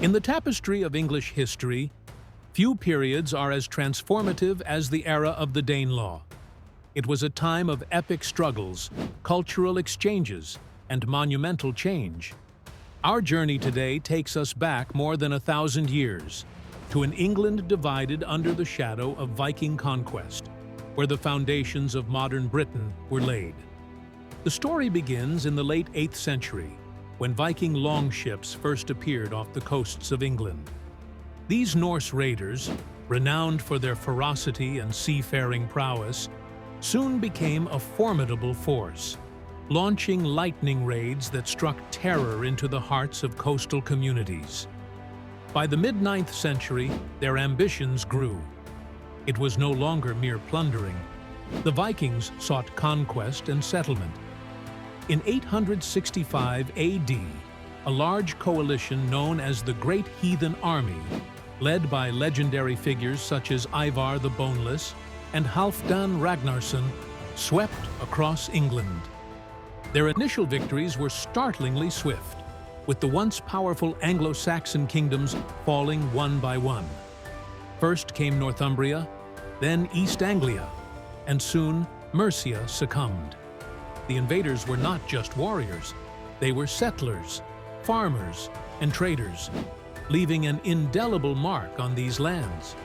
In the tapestry of English history, few periods are as transformative as the era of the Danelaw. It was a time of epic struggles, cultural exchanges, and monumental change. Our journey today takes us back more than 1,000 years, to an England divided under the shadow of Viking conquest, where the foundations of modern Britain were laid. The story begins in the late 8th century, when Viking longships first appeared off the coasts of England. These Norse raiders, renowned for their ferocity and seafaring prowess, soon became a formidable force, launching lightning raids that struck terror into the hearts of coastal communities. By the mid-9th century, their ambitions grew. It was no longer mere plundering. The Vikings sought conquest and settlement. In 865 AD, a large coalition known as the Great Heathen Army, led by legendary figures such as Ivar the Boneless and Halfdan Ragnarsson, swept across England. Their initial victories were startlingly swift, with the once powerful Anglo-Saxon kingdoms falling one by one. First came Northumbria, then East Anglia, and soon Mercia succumbed. The invaders were not just warriors, they were settlers, farmers, and traders, leaving an indelible mark on these lands.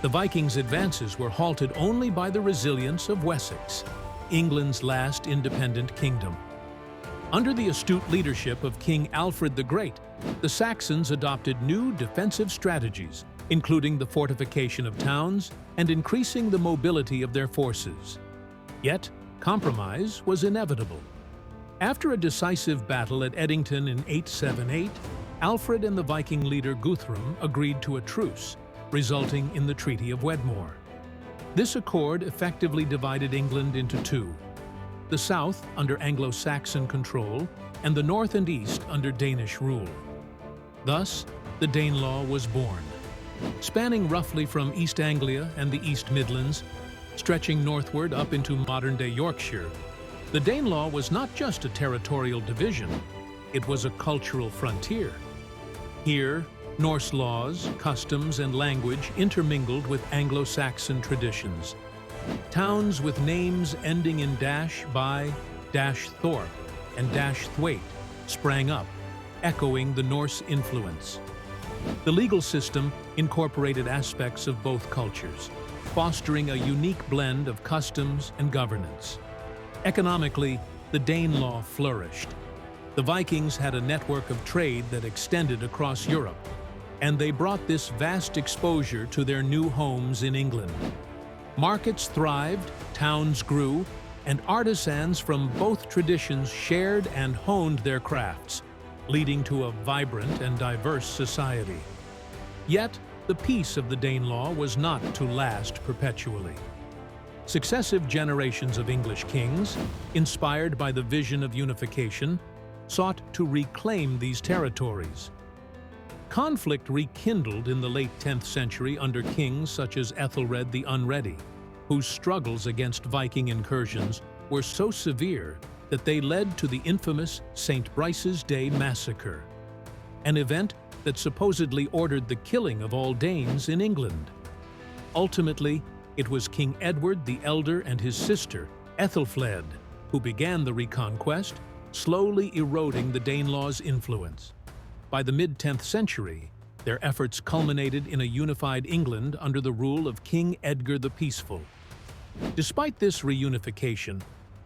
The Vikings' advances were halted only by the resilience of Wessex, England's last independent kingdom. Under the astute leadership of King Alfred the Great, the Saxons adopted new defensive strategies, including the fortification of towns and increasing the mobility of their forces. Yet, compromise was inevitable. After a decisive battle at Edington in 878, Alfred and the Viking leader Guthrum agreed to a truce, resulting in the Treaty of Wedmore. This accord effectively divided England into two: the south under Anglo-Saxon control and the north and east under Danish rule. Thus, the Danelaw was born, spanning roughly from East Anglia and the East Midlands, stretching northward up into modern-day Yorkshire. The Danelaw was not just a territorial division, it was a cultural frontier. Here, Norse laws, customs, and language intermingled with Anglo-Saxon traditions. Towns with names ending in -by, -thorpe, and -thwaite sprang up, echoing the Norse influence. The legal system incorporated aspects of both cultures, fostering a unique blend of customs and governance. Economically, the Danelaw flourished. The Vikings had a network of trade that extended across Europe, and they brought this vast exposure to their new homes in England. Markets thrived, towns grew, and artisans from both traditions shared and honed their crafts, leading to a vibrant and diverse society. Yet, the peace of the Danelaw was not to last perpetually. Successive generations of English kings, inspired by the vision of unification, sought to reclaim these territories. Conflict rekindled in the late 10th century under kings such as Ethelred the Unready, whose struggles against Viking incursions were so severe that they led to the infamous St. Brice's Day massacre, an event that supposedly ordered the killing of all Danes in England. Ultimately, it was King Edward the Elder and his sister, Ethelfled, who began the reconquest, slowly eroding the Danelaw's influence. By the mid-10th century, their efforts culminated in a unified England under the rule of King Edgar the Peaceful. Despite this reunification,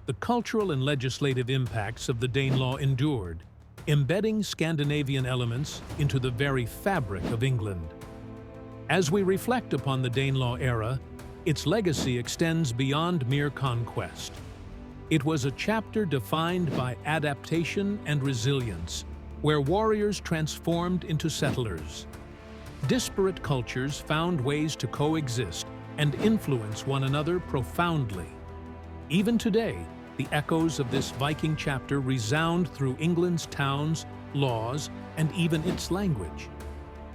the cultural and legislative impacts of the Danelaw endured, embedding Scandinavian elements into the very fabric of England. As we reflect upon the Danelaw era, its legacy extends beyond mere conquest. It was a chapter defined by adaptation and resilience, where warriors transformed into settlers. Disparate cultures found ways to coexist and influence one another profoundly. Even today, the echoes of this Viking chapter resound through England's towns, laws, and even its language.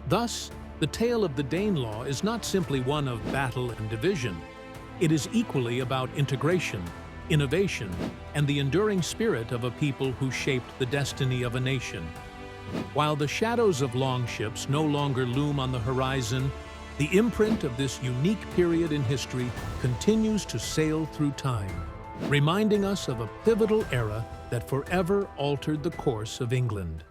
Thus, the tale of the Danelaw is not simply one of battle and division. It is equally about integration, innovation, and the enduring spirit of a people who shaped the destiny of a nation. While the shadows of longships no longer loom on the horizon, the imprint of this unique period in history continues to sail through time, reminding us of a pivotal era that forever altered the course of England.